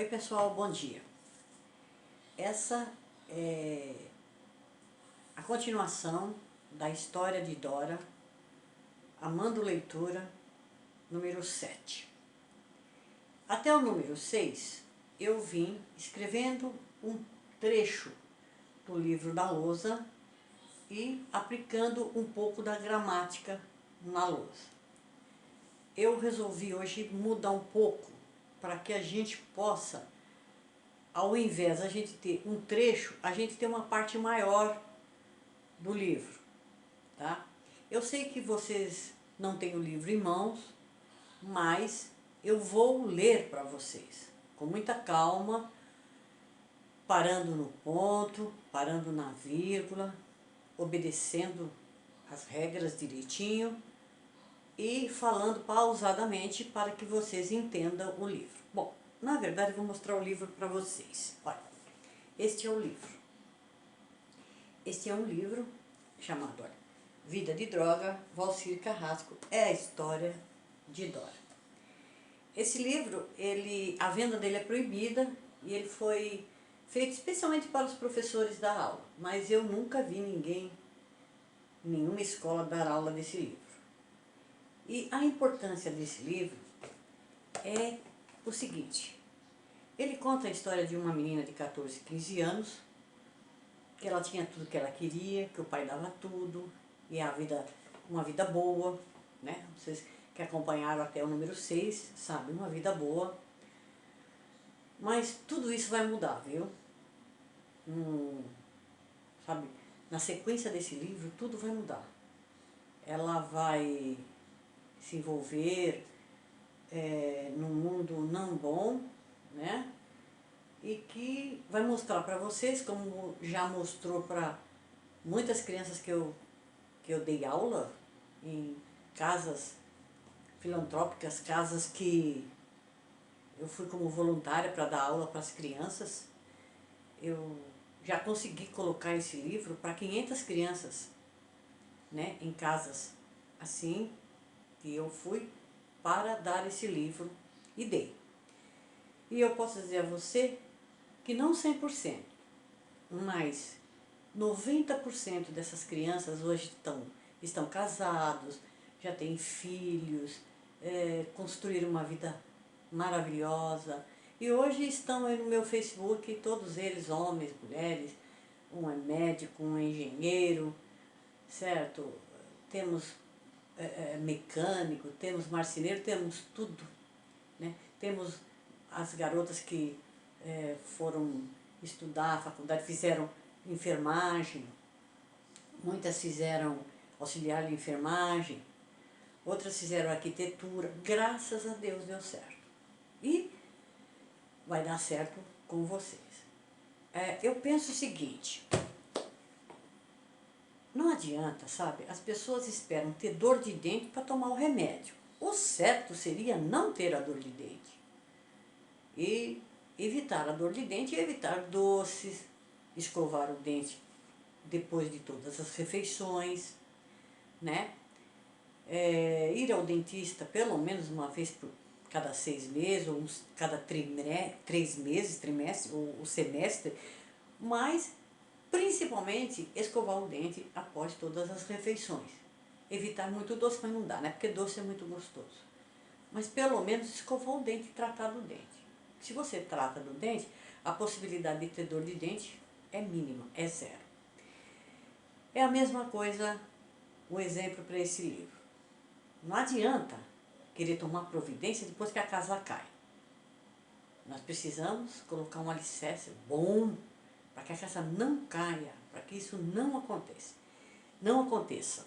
Oi pessoal, bom dia. Essa é a continuação da história de Dora, Amando Leitura, número 7. Até o número 6, eu vim escrevendo um trecho do livro da lousa e aplicando um pouco da gramática na lousa. Eu resolvi hoje mudar um pouco para que a gente possa, ao invés de a gente ter um trecho, a gente ter uma parte maior do livro, tá? Eu sei que vocês não têm o livro em mãos, mas eu vou ler para vocês, com muita calma, parando no ponto, parando na vírgula, obedecendo as regras direitinho e falando pausadamente para que vocês entendam o livro. Bom, na verdade eu vou mostrar o livro para vocês. Olha, este é o livro. Este é um livro chamado, olha, Vida de Droga, Valcir Carrasco, é a história de Dora. Esse livro, a venda dele é proibida e ele foi feito especialmente para os professores da aula, mas eu nunca vi ninguém, em nenhuma escola, dar aula desse livro. E a importância desse livro é o seguinte: ele conta a história de uma menina de 14, 15 anos, que ela tinha tudo que ela queria, que o pai dava tudo, e uma vida boa, né? Vocês que acompanharam até o número 6, sabem, uma vida boa. Mas tudo isso vai mudar, viu? Sabe, na sequência desse livro, tudo vai mudar. Ela vai se envolver num mundo não bom, né? E que vai mostrar para vocês, como já mostrou para muitas crianças que eu dei aula em casas filantrópicas, casas que eu fui como voluntária para dar aula para as crianças. Eu já consegui colocar esse livro para 500 crianças, né, em casas assim, que eu fui para dar esse livro e dei. E eu posso dizer a você que não 100%, mas 90% dessas crianças hoje estão casados, já têm filhos, construíram uma vida maravilhosa. E hoje estão aí no meu Facebook, todos eles, homens, mulheres, um é médico, um é engenheiro, certo? Temos mecânico, temos marceneiro, temos tudo, né? Temos as garotas que foram estudar a faculdade, fizeram enfermagem, muitas fizeram auxiliar de enfermagem, outras fizeram arquitetura, graças a Deus deu certo. E vai dar certo com vocês. Eu penso o seguinte: não adianta, sabe? As pessoas esperam ter dor de dente para tomar o remédio. O certo seria não ter a dor de dente. E evitar a dor de dente e evitar doces, escovar o dente depois de todas as refeições, né? Ir ao dentista pelo menos uma vez por cada 6 meses, ou cada 3 meses, trimestre ou semestre, mas principalmente escovar o dente após todas as refeições. Evitar muito doce, mas não dá, né? Porque doce é muito gostoso. Mas pelo menos escovar o dente e tratar do dente. Se você trata do dente, a possibilidade de ter dor de dente é mínima, é zero. É a mesma coisa o exemplo para esse livro. Não adianta querer tomar providência depois que a casa cai. Nós precisamos colocar um alicerce bom para que a casa não caia, para que isso não aconteça. Não aconteça.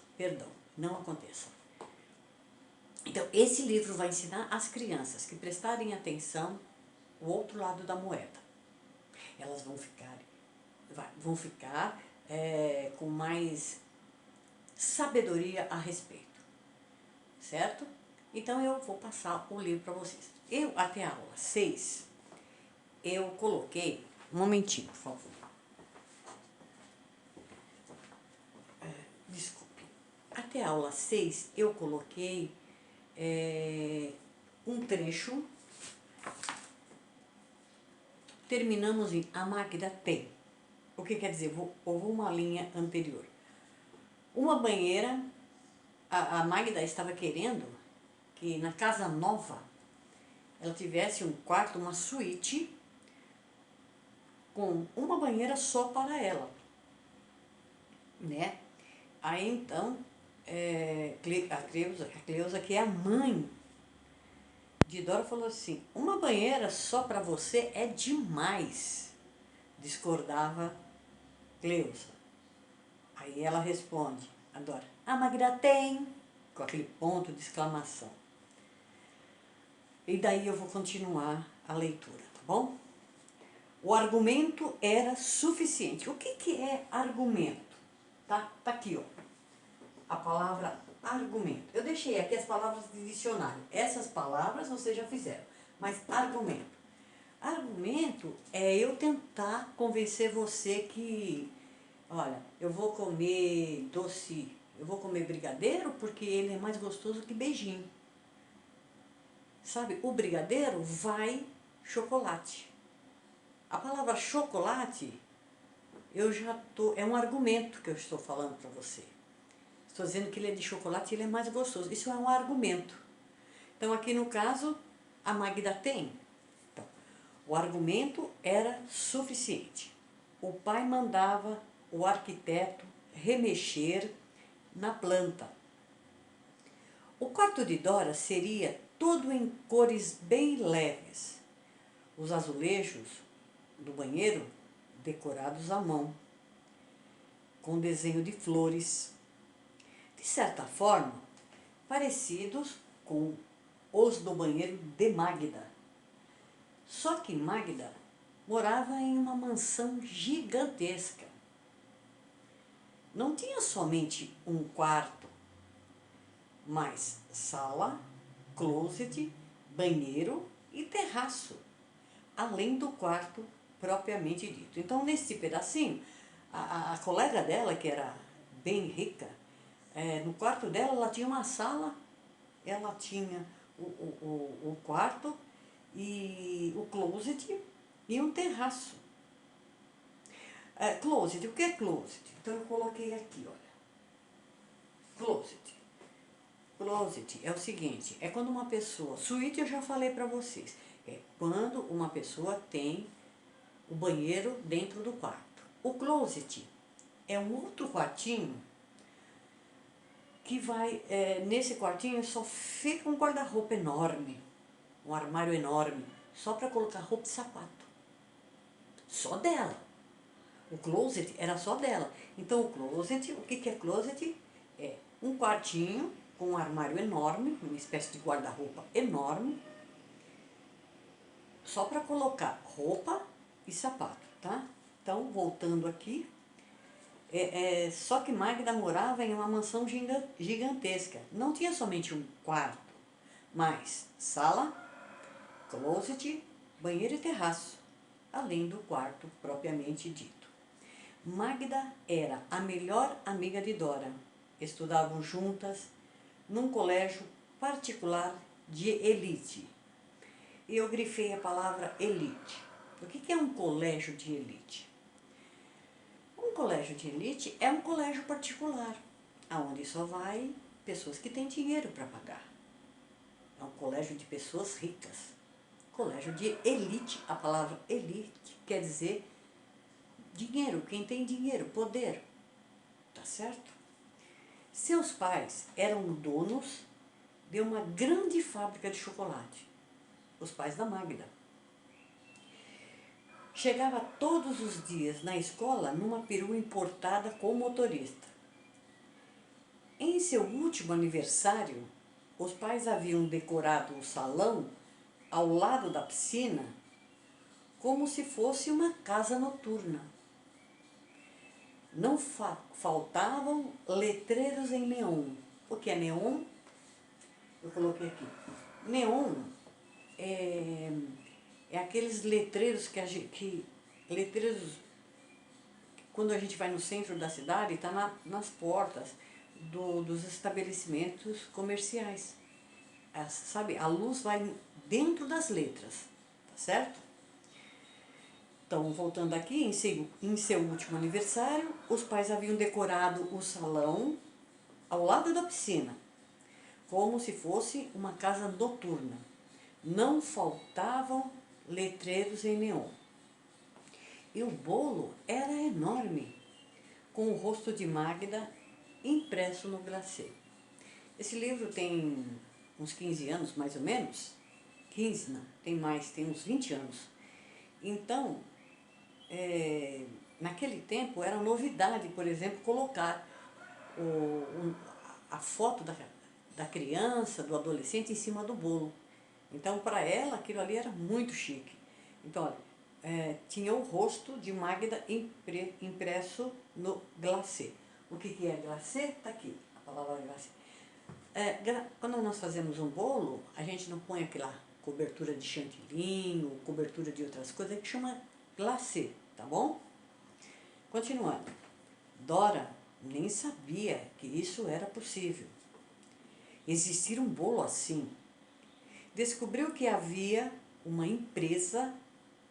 Então, esse livro vai ensinar as crianças que prestarem atenção o outro lado da moeda. Elas vão ficar com mais sabedoria a respeito, certo? Então eu vou passar o livro para vocês. Até a aula 6, eu coloquei... Um momentinho, por favor. Desculpe. Até a aula 6, eu coloquei um trecho terminamos em a Magda tem. O que quer dizer? Vou uma linha anterior. Uma banheira, a Magda estava querendo que na casa nova ela tivesse um quarto, uma suíte, com uma banheira só para ela, né? Aí então, a Cleusa, que é a mãe de Dora, falou assim, uma banheira só para você é demais, discordava Cleusa. Aí ela responde, a Dora, a Magda tem, com aquele ponto de exclamação. E daí eu vou continuar a leitura, tá bom? O argumento era suficiente. O que é argumento? Tá aqui, ó. A palavra argumento. Eu deixei aqui as palavras de dicionário. Essas palavras vocês já fizeram. Mas argumento. Argumento é eu tentar convencer você que, olha, eu vou comer doce, eu vou comer brigadeiro porque ele é mais gostoso que beijinho. Sabe, o brigadeiro vai chocolate. A palavra chocolate, é um argumento que eu estou falando para você. Estou dizendo que ele é de chocolate e ele é mais gostoso. Isso é um argumento. Então, aqui no caso, a Magda tem. Então, o argumento era suficiente. O pai mandava o arquiteto remexer na planta. O quarto de Dora seria todo em cores bem leves. Os azulejos do banheiro decorados à mão, com desenho de flores, de certa forma, parecidos com os do banheiro de Magda. Só que Magda morava em uma mansão gigantesca. Não tinha somente um quarto, mas sala, closet, banheiro e terraço, além do quarto propriamente dito. Então, nesse pedacinho, a colega dela, que era bem rica, no quarto dela ela tinha uma sala, ela tinha o quarto e o closet e um terraço. Closet, o que é closet? Então eu coloquei aqui, olha. Closet. Closet é o seguinte, é quando uma pessoa, suíte eu já falei para vocês, é quando uma pessoa tem o banheiro dentro do quarto. O closet é um outro quartinho que vai, nesse quartinho só fica um guarda-roupa enorme, um armário enorme, só para colocar roupa e sapato. Só dela. O closet era só dela. Então o closet, o que é closet? É um quartinho com um armário enorme, uma espécie de guarda-roupa enorme, só para colocar roupa e sapato, tá? Então, voltando aqui, só que Magda morava em uma mansão gigantesca. Não tinha somente um quarto, mas sala, closet, banheiro e terraço, além do quarto propriamente dito. Magda era a melhor amiga de Dora. Estudavam juntas num colégio particular de elite. E eu grifei a palavra elite. O que é um colégio de elite? Um colégio de elite é um colégio particular, onde só vai pessoas que têm dinheiro para pagar. É um colégio de pessoas ricas. Colégio de elite, a palavra elite quer dizer dinheiro, quem tem dinheiro, poder. Tá certo? Seus pais eram donos de uma grande fábrica de chocolate. Os pais da Magda. Chegava todos os dias na escola numa perua importada com motorista. Em seu último aniversário, os pais haviam decorado o salão ao lado da piscina como se fosse uma casa noturna. Não faltavam letreiros em neon. O que é neon? Eu coloquei aqui. Neon é aqueles letreiros letreiros, quando a gente vai no centro da cidade, está nas portas dos estabelecimentos comerciais. Sabe, a luz vai dentro das letras, tá certo? Então, voltando aqui, em seu último aniversário, os pais haviam decorado o salão ao lado da piscina, como se fosse uma casa noturna. Não faltavam letreiros em neon. E o bolo era enorme, com o rosto de Magda impresso no glacê. Esse livro tem uns 15 anos, mais ou menos. 15 não, tem mais, tem uns 20 anos. Então, naquele tempo era novidade, por exemplo, colocar a foto da criança, do adolescente em cima do bolo. Então, para ela, aquilo ali era muito chique. Então, olha, tinha o rosto de Magda impresso no glacê. O que é glacê? Está aqui, a palavra glacê. Quando nós fazemos um bolo, a gente não põe aquela cobertura de chantilly ou cobertura de outras coisas, que chama glacê, tá bom? Continuando. Dora nem sabia que isso era possível. Existir um bolo assim. Descobriu que havia uma empresa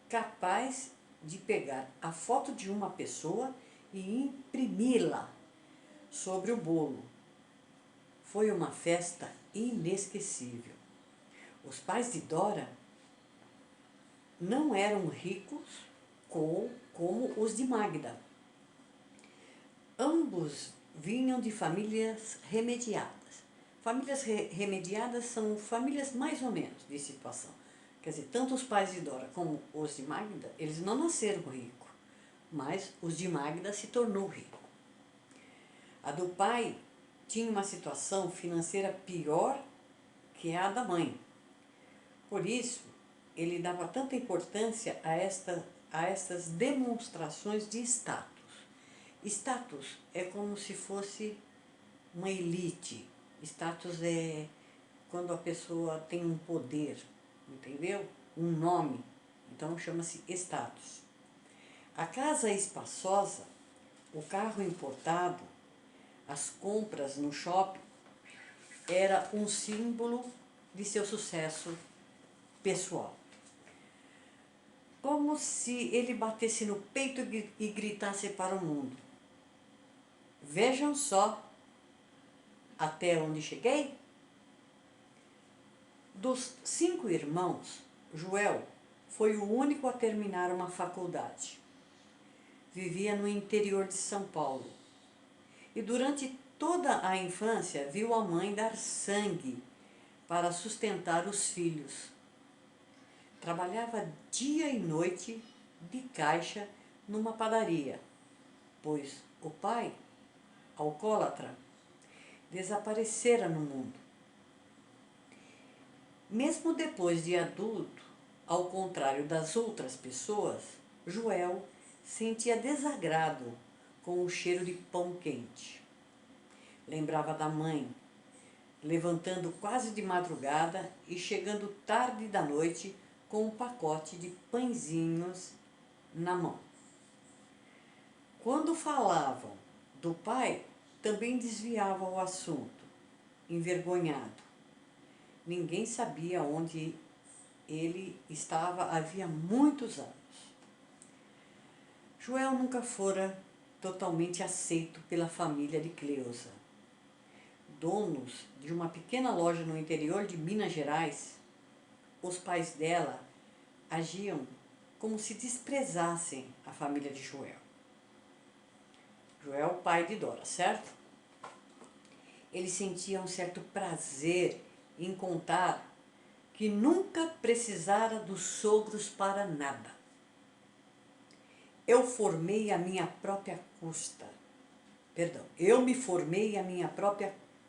capaz de pegar a foto de uma pessoa e imprimi-la sobre o bolo. Foi uma festa inesquecível. Os pais de Dora não eram ricos como os de Magda. Ambos vinham de famílias remediadas. Famílias remediadas são famílias mais ou menos de situação. Quer dizer, tanto os pais de Dora como os de Magda, eles não nasceram ricos, mas os de Magda se tornou rico. A do pai tinha uma situação financeira pior que a da mãe. Por isso, ele dava tanta importância a estas demonstrações de status. Status é como se fosse uma elite. Status é quando a pessoa tem um poder, entendeu? Um nome. Então chama-se status. A casa espaçosa, o carro importado, as compras no shopping, era um símbolo de seu sucesso pessoal. Como se ele batesse no peito e gritasse para o mundo: vejam só até onde cheguei. Dos 5 irmãos, Joel foi o único a terminar uma faculdade. Vivia no interior de São Paulo e durante toda a infância viu a mãe dar sangue para sustentar os filhos. Trabalhava dia e noite de caixa numa padaria, pois o pai, alcoólatra, desaparecera no mundo. Mesmo depois de adulto, ao contrário das outras pessoas, Joel sentia desagrado com o cheiro de pão quente. Lembrava da mãe, levantando quase de madrugada e chegando tarde da noite com um pacote de pãezinhos na mão. Quando falavam do pai, também desviava o assunto, envergonhado. Ninguém sabia onde ele estava havia muitos anos. Joel nunca fora totalmente aceito pela família de Cleusa. Donos de uma pequena loja no interior de Minas Gerais, os pais dela agiam como se desprezassem a família de Joel. Joel, pai de Dora, certo? Ele sentia um certo prazer em contar que nunca precisara dos sogros para nada. Eu me formei à minha própria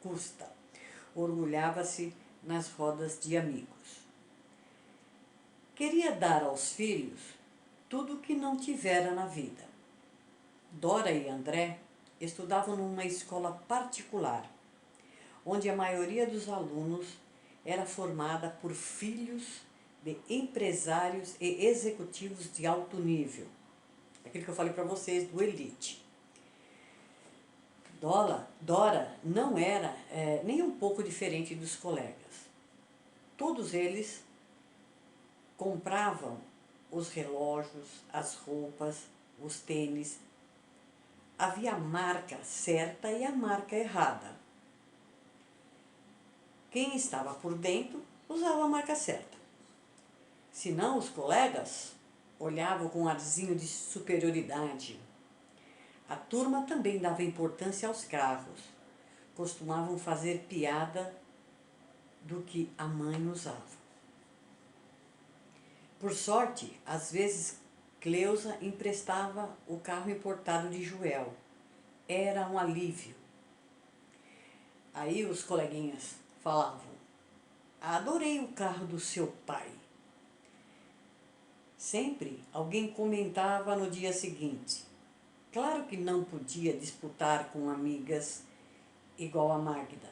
custa. Orgulhava-se nas rodas de amigos. Queria dar aos filhos tudo o que não tivera na vida. Dora e André estudavam numa escola particular, onde a maioria dos alunos era formada por filhos de empresários e executivos de alto nível. Aquilo que eu falei para vocês do elite. Dora não era nem um pouco diferente dos colegas. Todos eles compravam os relógios, as roupas, os tênis. Havia a marca certa e a marca errada. Quem estava por dentro usava a marca certa. Senão, os colegas olhavam com um arzinho de superioridade. A turma também dava importância aos carros. Costumavam fazer piada do que a mãe usava. Por sorte, às vezes, Cleusa emprestava o carro importado de Joel. Era um alívio. Aí os coleguinhas falavam: adorei o carro do seu pai. Sempre alguém comentava no dia seguinte: claro que não podia disputar com amigas igual a Magda,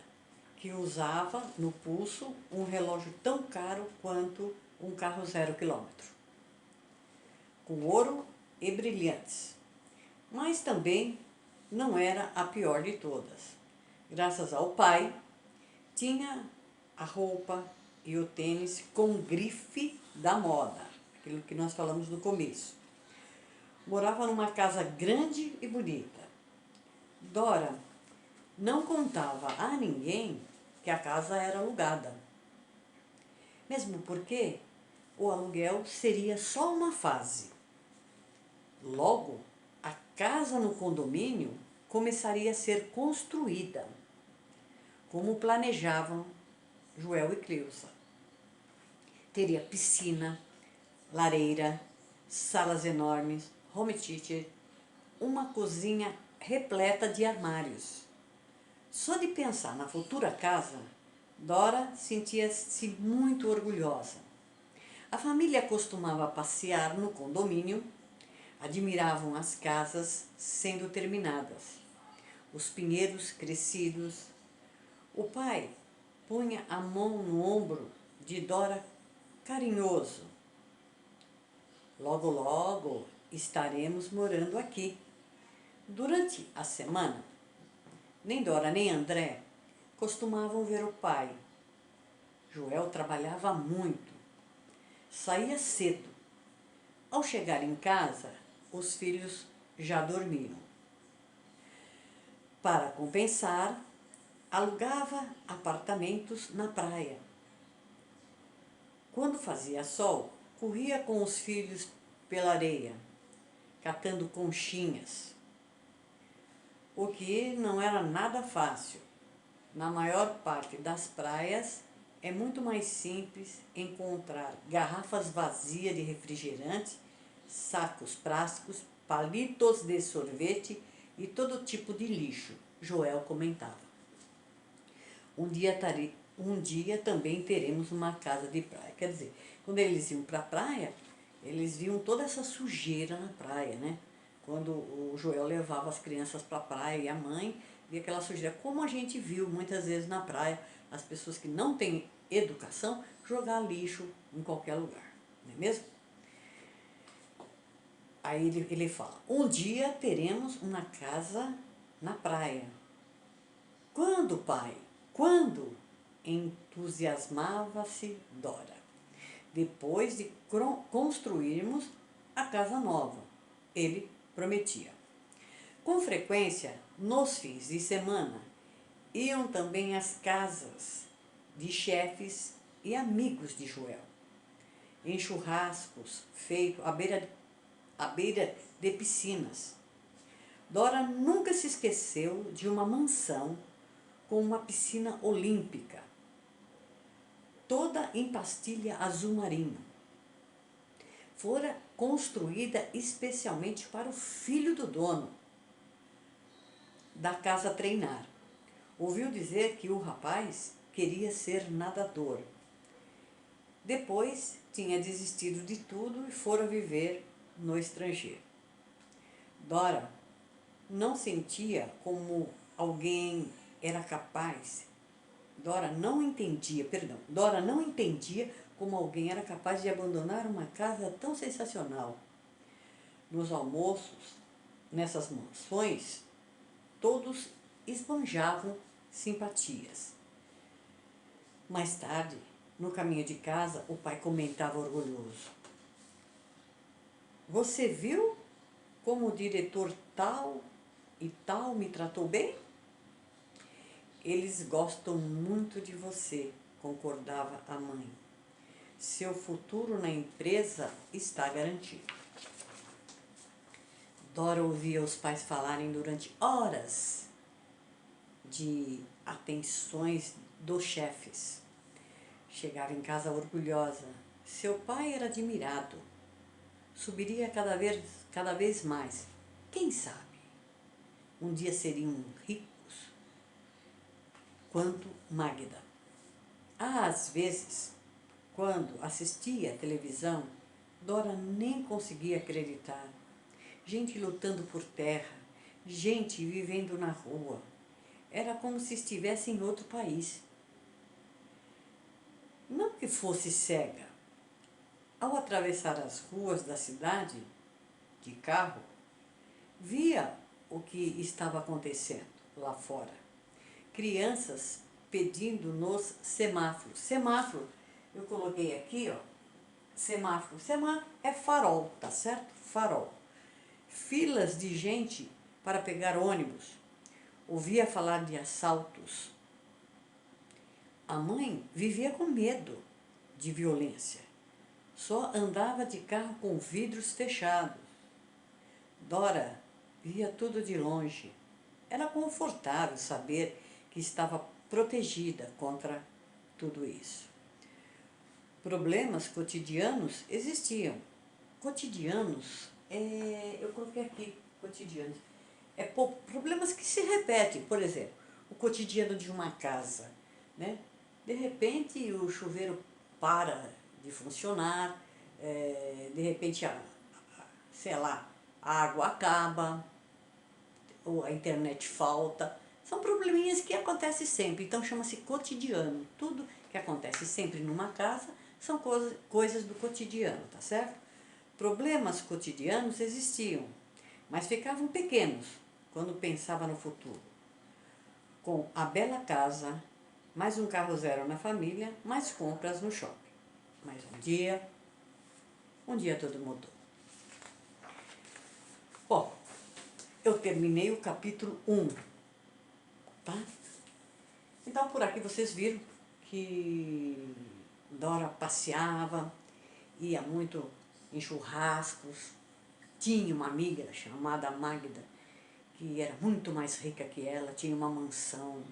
que usava no pulso um relógio tão caro quanto um carro 0 quilômetro, com ouro e brilhantes. Mas também não era a pior de todas. Graças ao pai, tinha a roupa e o tênis com grife da moda, aquilo que nós falamos no começo. Morava numa casa grande e bonita. Dora não contava a ninguém que a casa era alugada, mesmo porque o aluguel seria só uma fase. Logo, a casa no condomínio começaria a ser construída, como planejavam Joel e Cleusa. Teria piscina, lareira, salas enormes, home theater, uma cozinha repleta de armários. Só de pensar na futura casa, Dora sentia-se muito orgulhosa. A família costumava passear no condomínio, admiravam as casas sendo terminadas, os pinheiros crescidos. O pai punha a mão no ombro de Dora carinhoso. Logo, logo estaremos morando aqui. Durante a semana, nem Dora nem André costumavam ver o pai. Joel trabalhava muito, saía cedo. Ao chegar em casa, os filhos já dormiam. Para compensar, alugava apartamentos na praia. Quando fazia sol, corria com os filhos pela areia, catando conchinhas, o que não era nada fácil. Na maior parte das praias, é muito mais simples encontrar garrafas vazias de refrigerante, sacos plásticos, palitos de sorvete e todo tipo de lixo, Joel comentava. Um dia também teremos uma casa de praia. Quer dizer, quando eles iam para a praia, eles viam toda essa sujeira na praia, né? Quando o Joel levava as crianças para a praia e a mãe via aquela sujeira, como a gente viu muitas vezes na praia, as pessoas que não têm educação jogar lixo em qualquer lugar, não é mesmo? Aí ele fala: um dia teremos uma casa na praia. Quando, pai? Quando? Entusiasmava-se Dora. Depois de construirmos a casa nova, ele prometia. Com frequência, nos fins de semana, iam também às casas de chefes e amigos de Joel, em churrascos feitos à beira de piscinas. Dora nunca se esqueceu de uma mansão com uma piscina olímpica, toda em pastilha azul marinho. Fora construída especialmente para o filho do dono da casa treinar. Ouviu dizer que o rapaz queria ser nadador. Depois tinha desistido de tudo e fora viver no estrangeiro. Dora não sentia como alguém era capaz. Dora não entendia como alguém era capaz de abandonar uma casa tão sensacional. Nos almoços, nessas mansões, todos esbanjavam simpatias. Mais tarde, no caminho de casa, o pai comentava orgulhoso: Você viu como o diretor tal e tal me tratou bem? Eles gostam muito de você, concordava a mãe. Seu futuro na empresa está garantido. Dora ouvia os pais falarem durante horas de atenções dos chefes. Chegava em casa orgulhosa. Seu pai era admirado. Subiria cada vez mais. Quem sabe? Um dia seriam ricos quanto Magda. Às vezes, quando assistia à televisão, Dora nem conseguia acreditar. Gente lutando por terra, gente vivendo na rua. Era como se estivesse em outro país. Não que fosse cega. Ao atravessar as ruas da cidade, de carro, via o que estava acontecendo lá fora. Crianças pedindo nos semáforos. Semáforo, eu coloquei aqui, ó, semáforo. Semáforo é farol, tá certo? Farol. Filas de gente para pegar ônibus. Ouvia falar de assaltos. A mãe vivia com medo de violência. Só andava de carro com vidros fechados. Dora via tudo de longe. Era confortável saber que estava protegida contra tudo isso. Problemas cotidianos existiam. Cotidianos, eu coloquei aqui, cotidianos. Problemas que se repetem, por exemplo, o cotidiano de uma casa, né? De repente o chuveiro para de funcionar, de repente sei lá, a água acaba, ou a internet falta. São probleminhas que acontecem sempre, então chama-se cotidiano. Tudo que acontece sempre numa casa são coisas do cotidiano, tá certo? Problemas cotidianos existiam, mas ficavam pequenos quando pensava no futuro. Com a bela casa, mais um carro zero na família, mais compras no shopping. Mas um dia tudo mudou. Bom, eu terminei o capítulo 1, tá? Então, por aqui vocês viram que Dora passeava, ia muito em churrascos, tinha uma amiga chamada Magda, que era muito mais rica que ela, tinha uma mansão,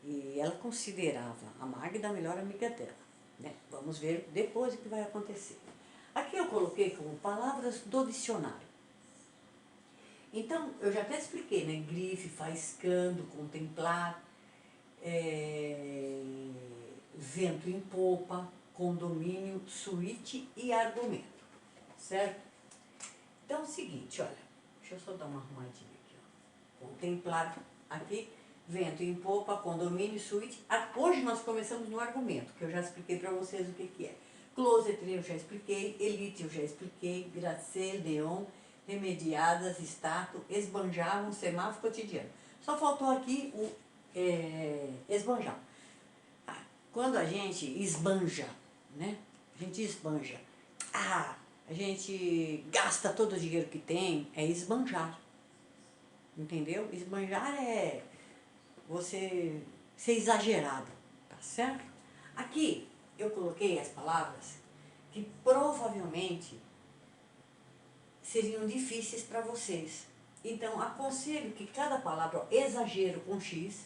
e ela considerava a Magda a melhor amiga dela, né? Vamos ver depois o que vai acontecer. Aqui eu coloquei como palavras do dicionário. Então, eu já até expliquei, né? Grife, faiscando, contemplar, vento em popa, condomínio, suíte e argumento, certo? Então, é o seguinte, olha, deixa eu só dar uma arrumadinha aqui, ó. Contemplar, aqui, vento em popa, condomínio, suíte. Hoje nós começamos no argumento, que eu já expliquei para vocês o que é. Closet eu já expliquei, elite eu já expliquei, gracê, leon, remediadas, estátua, esbanjar, um semáforo cotidiano. Só faltou aqui o esbanjar. Quando a gente esbanja, né? A gente esbanja. A gente gasta todo o dinheiro que tem, é esbanjar. Entendeu? Esbanjar é você ser exagerado, tá certo? Aqui eu coloquei as palavras que provavelmente seriam difíceis para vocês. Então, aconselho que cada palavra, ó, exagero com X,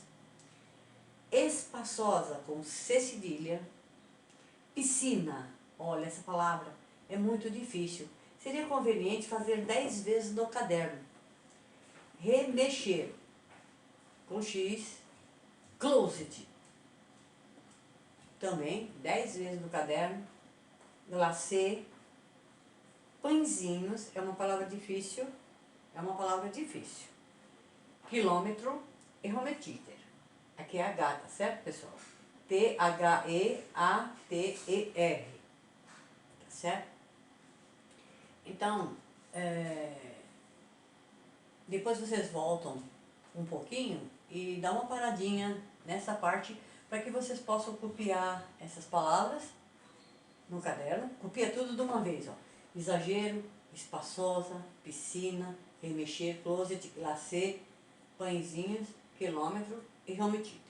espaçosa com C cedilha, piscina, olha, essa palavra é muito difícil. Seria conveniente fazer 10 vezes no caderno. Remexer com X, closet, também 10 vezes no caderno. Glacê, pãezinhos, é uma palavra difícil, Quilômetro, errometíter. Aqui é H, tá certo, pessoal? T-H-E-A-T-E-R, tá certo? Então, depois vocês voltam um pouquinho e dá uma paradinha nessa parte para que vocês possam copiar essas palavras no caderno. Copia tudo de uma vez, ó. Exagero, espaçosa, piscina, remexer, closet, glacê, pãezinhos, quilômetro e home theater.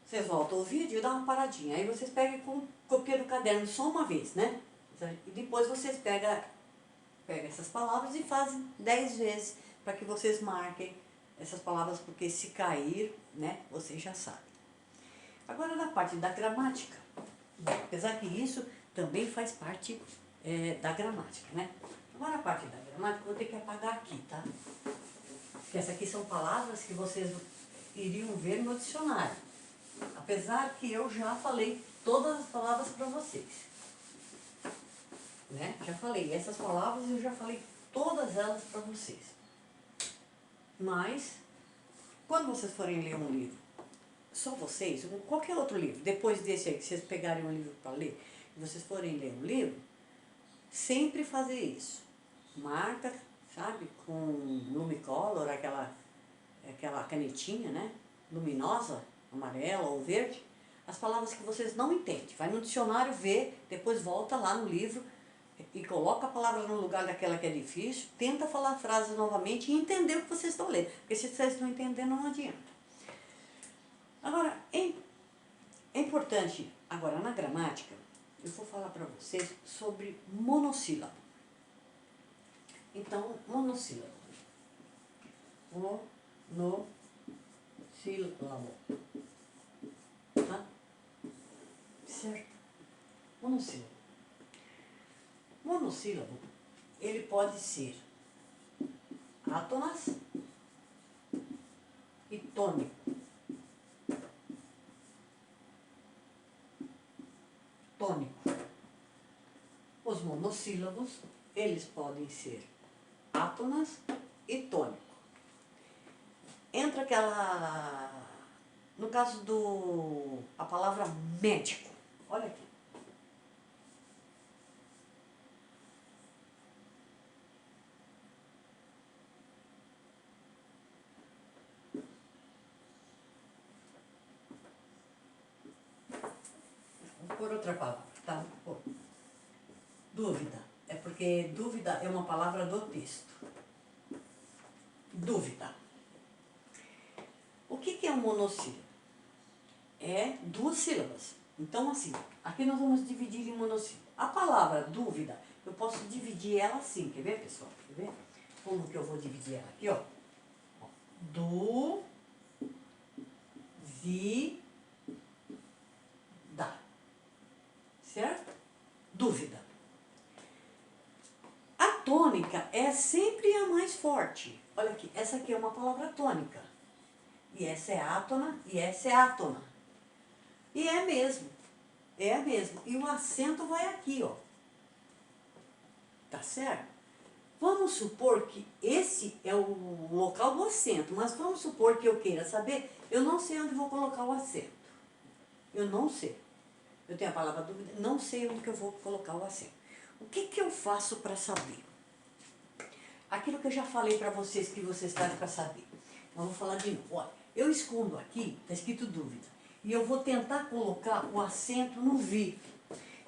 Vocês voltam o vídeo e dá uma paradinha. Aí vocês pegam e copiam no caderno só uma vez, né? E depois vocês pegam essas palavras e fazem 10 vezes para que vocês marquem essas palavras, porque se cair, né, vocês já sabem. Agora na parte da gramática, apesar que isso também faz parte da gramática, né? Agora a parte da gramática eu vou ter que apagar aqui, tá? Porque essas aqui são palavras que vocês iriam ver no dicionário. Apesar que eu já falei todas as palavras para vocês. Né? Já falei, essas palavras eu já falei todas elas para vocês. Mas, quando vocês forem ler um livro, só vocês, ou qualquer outro livro, depois desse aí que vocês pegarem um livro para ler, e vocês forem ler um livro, sempre fazer isso. Marca, sabe, com Lumicolor, aquela canetinha, né, luminosa, amarela ou verde, as palavras que vocês não entendem. Vai no dicionário ver, depois volta lá no livro e coloca a palavra no lugar daquela que é difícil, tenta falar a frase novamente e entender o que vocês estão lendo. Porque se vocês não entenderem, não adianta. Agora, é importante, agora na gramática, eu vou falar para vocês sobre monossílabo. Então, monossílabo. Monossílabo. Tá? Certo? Monossílabo. Monossílabo, ele pode ser átonas e tônico. Tônico. Os monossílabos, eles podem ser átonas e tônico. Entra aquela... No caso a palavra médico. Olha aqui. Vou pôr outra palavra, tá? Pô. Dúvida. É porque dúvida é uma palavra do texto. Dúvida. O que é um monossílabo? É 2 sílabas. Então, assim, aqui nós vamos dividir em monossílabo. A palavra dúvida, eu posso dividir ela assim. Quer ver, pessoal? Quer ver? Como que eu vou dividir ela? Aqui, ó. Dúvida. Certo? Dúvida. A tônica é sempre a mais forte. Olha aqui, essa aqui é uma palavra tônica. E essa é átona e essa é átona. E é mesmo. É mesmo. E o acento vai aqui, ó. Tá certo? Vamos supor que esse é o local do acento, mas vamos supor que eu queira saber, eu não sei onde vou colocar o acento. Eu não sei. Eu tenho a palavra dúvida, não sei onde que eu vou colocar o acento. O que eu faço para saber? Aquilo que eu já falei para vocês, que vocês têm para saber. Mas vou falar de novo. Olha, eu escondo aqui, está escrito dúvida. E eu vou tentar colocar o acento no vi.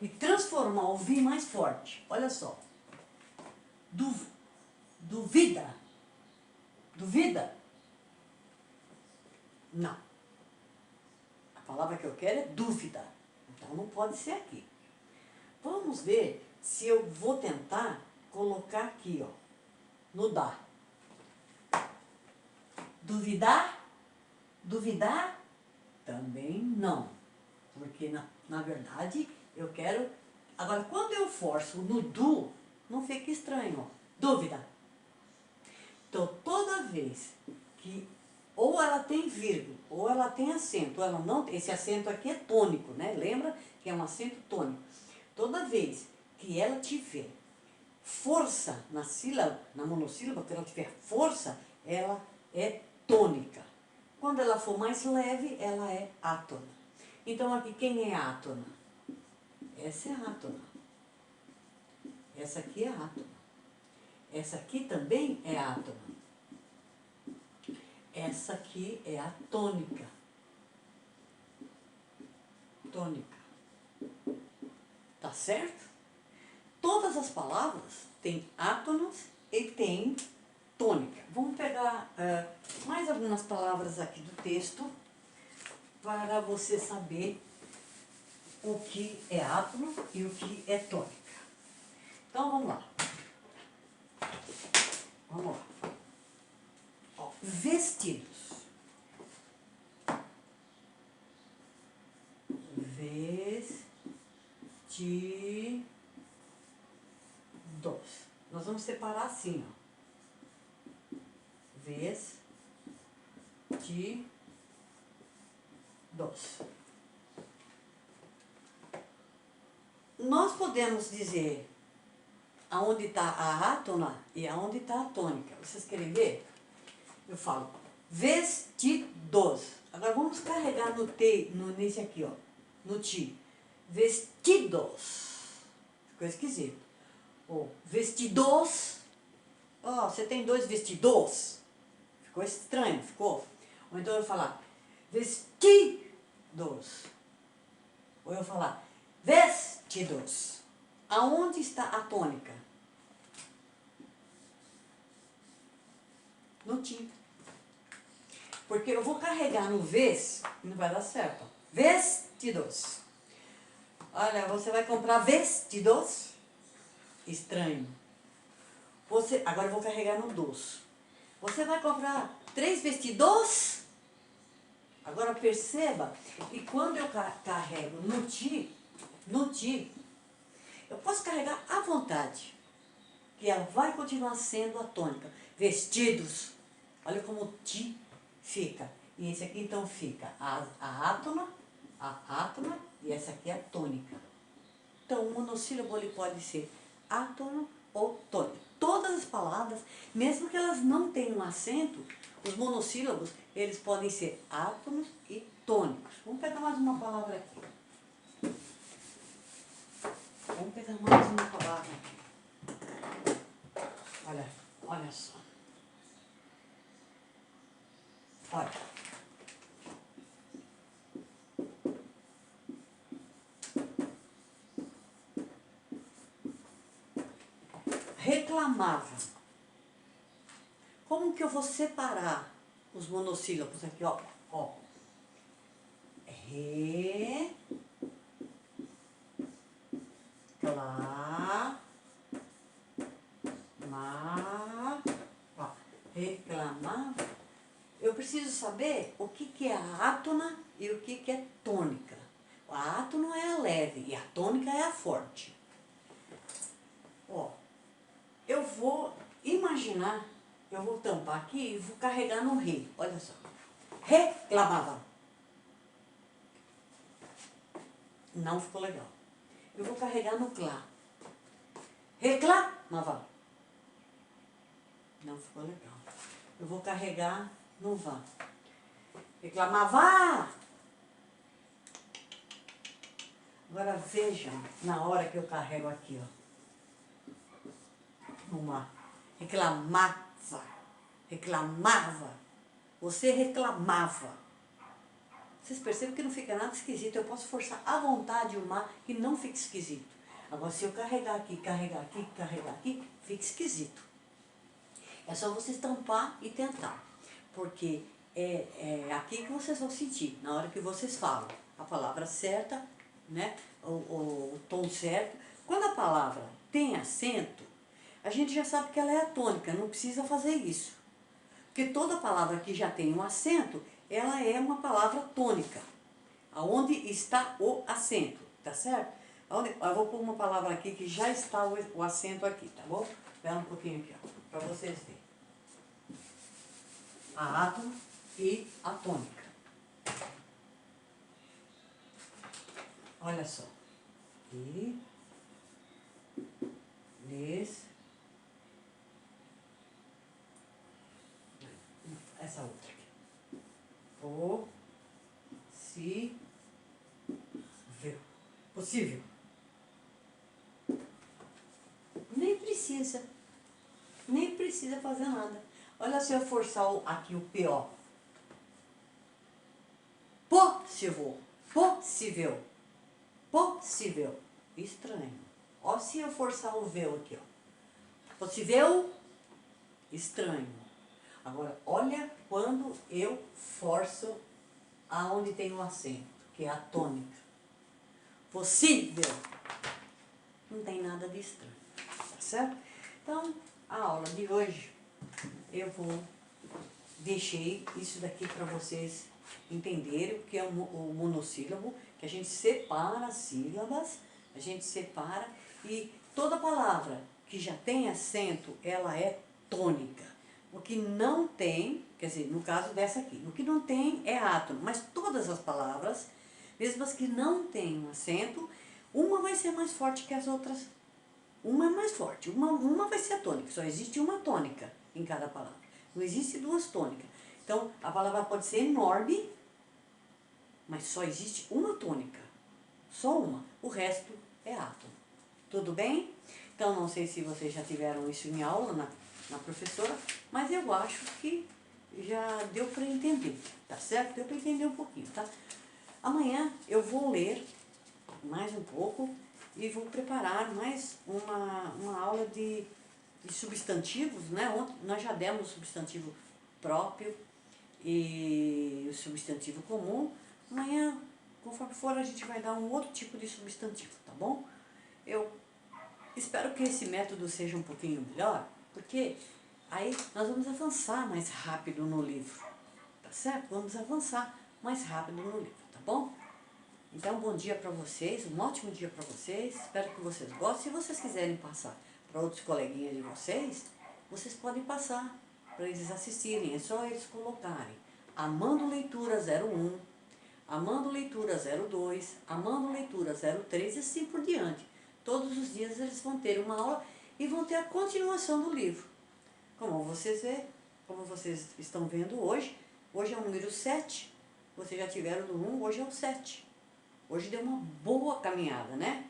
E transformar o vi mais forte. Olha só. Duvida. Duvida? Não. A palavra que eu quero é dúvida. Então não pode ser aqui. Vamos ver se eu vou tentar colocar aqui, ó, no dá. Duvidar? Duvidar? Também não. Porque, na verdade, eu quero... Agora, quando eu forço no do, não fica estranho, ó. Dúvida. Então, toda vez que ou ela tem vírgula, ou ela tem acento, ou ela não tem... Esse acento aqui é tônico, né? Lembra que é um acento tônico. Toda vez que ela tiver força na sílaba, na monossílaba, que ela tiver força, ela é tônica. Quando ela for mais leve, ela é átona. Então, aqui, quem é átona? Essa é átona. Essa aqui é átona. Essa aqui também é átona. Essa aqui é a tônica. Tônica. Tá certo? Todas todas as palavras têm átonas e têm tônica. Vamos pegar mais algumas palavras aqui do texto para você saber o que é átono e o que é tônica. Então, vamos lá. Vamos lá. Ó, vestidos. Vestidos. Nós vamos separar assim, ó. Vestidos. Nós podemos dizer aonde está a átona e aonde está a tônica. Vocês querem ver? Eu falo vestidos. Agora vamos carregar no T, nesse aqui, ó. No ti. Vestidos. Ficou esquisito. Ou vestidos. Ó, você tem 2 vestidos. Ficou estranho, ficou? Ou então eu falar vestidos. Ou eu falar vestidos. Aonde está a tônica? No ti. Porque eu vou carregar no ves e não vai dar certo. Vestidos. Olha, você vai comprar vestidos? Estranho. Agora eu vou carregar no dos. Você vai comprar 3 vestidos? Agora perceba que quando eu carrego no ti, eu posso carregar à vontade, que ela vai continuar sendo a tônica. Vestidos. Olha como o ti fica. E esse aqui então fica a átona e essa aqui é a tônica. Então o monossílabo ele pode ser átono ou tônica. Todas as palavras, mesmo que elas não tenham acento, os monossílabos eles podem ser átonos e tônicos. Vamos pegar mais uma palavra aqui. Vamos pegar mais uma palavra aqui. Olha só. Olha. Reclamava. Como que eu vou separar os monossílabos aqui, ó? Ó. Reclamava. Eu preciso saber o que é a átona e o que é tônica. A átona é a leve e a tônica é a forte. Ó, eu vou imaginar, eu vou tampar aqui e vou carregar no re. Olha só. Reclamava. Não ficou legal. Eu vou carregar no clá. Reclamava. Não ficou legal. Eu vou carregar no vá. Reclamava. Agora vejam, na hora que eu carrego aqui, ó. Uma. Reclamava. Reclamava. Você reclamava. Vocês percebem que não fica nada esquisito. Eu posso forçar à vontade o má que não fica esquisito. Agora, se eu carregar aqui, fica esquisito. É só vocês tampar e tentar. Porque é aqui que vocês vão sentir, na hora que vocês falam. A palavra certa, né? O tom certo. Quando a palavra tem acento, a gente já sabe que ela é atônica, não precisa fazer isso. Porque toda palavra que já tem um acento, ela é uma palavra tônica. Aonde está o acento, tá certo? Eu vou pôr uma palavra aqui que já está o acento aqui, tá bom? Espera um pouquinho aqui, ó, para vocês verem. A átona e a tônica. Olha só. E, essa outra aqui. Possível. Nem precisa fazer nada. Olha se eu forçar aqui o P-O. Possível. Estranho. Ó, se eu forçar o véu aqui, ó. Fosse véu, estranho. Agora, olha quando eu forço aonde tem o acento, que é a tônica. Possível. Não tem nada de estranho, tá certo? Então, a aula de hoje, eu deixei isso daqui para vocês entenderem o que é o monossílabo, que a gente separa as sílabas, a gente separa, e toda palavra que já tem acento, ela é tônica. O que não tem, quer dizer, no caso dessa aqui, o que não tem é átono, mas todas as palavras, mesmo as que não têm um acento, uma vai ser mais forte que as outras. Uma é mais forte, uma vai ser a tônica, só existe uma tônica em cada palavra. Não existe duas tônicas. Então, a palavra pode ser enorme, mas só existe uma tônica. Só uma. O resto é átono. Tudo bem? Então, não sei se vocês já tiveram isso em aula na professora, mas eu acho que já deu para entender, tá certo? Deu para entender um pouquinho, tá? Amanhã eu vou ler mais um pouco e vou preparar mais uma aula de substantivos, né? Ontem nós já demos o substantivo próprio e o substantivo comum. Amanhã, conforme for, a gente vai dar um outro tipo de substantivo, tá bom? Eu espero que esse método seja um pouquinho melhor, porque aí nós vamos avançar mais rápido no livro, tá certo? Vamos avançar mais rápido no livro, tá bom? Então, bom dia para vocês, um ótimo dia para vocês, espero que vocês gostem. Se vocês quiserem passar para outros coleguinhas de vocês, vocês podem passar para eles assistirem, é só eles colocarem Amando Leitura 01, Amando Leitura 02, Amando Leitura 03 e assim por diante. Todos os dias eles vão ter uma aula e vão ter a continuação do livro. Como vocês estão vendo hoje, hoje é o número 7, vocês já tiveram do 1, hoje é o 7. Hoje deu uma boa caminhada, né?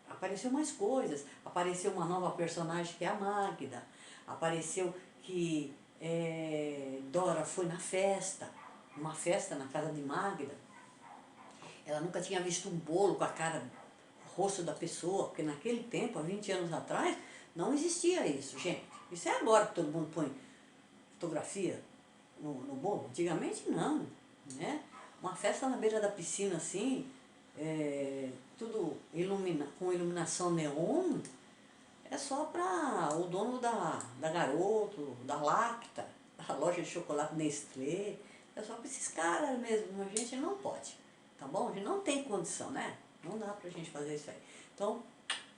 Apareceu mais coisas, apareceu uma nova personagem que é a Magda, apareceu que Dora foi na festa, uma festa na casa de Magda. Ela nunca tinha visto um bolo com a cara, o rosto da pessoa, porque naquele tempo, há 20 anos atrás, não existia isso, gente. Isso é agora que todo mundo põe fotografia no bolo. Antigamente não, né? Uma festa na beira da piscina assim, tudo com iluminação neon, é só para o dono da Garoto, da Lacta, da loja de chocolate Nestlé, é só para esses caras mesmo, a gente não pode, tá bom? A gente não tem condição, né? Não dá pra gente fazer isso aí. Então,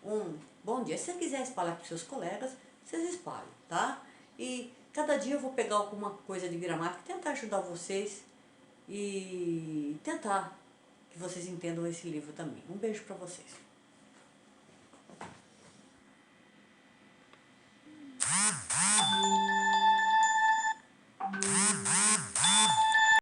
um bom dia. Se você quiser espalhar para seus colegas, vocês espalham, tá? E cada dia eu vou pegar alguma coisa de gramática e tentar ajudar vocês e tentar que vocês entendam esse livro também. Um beijo para vocês.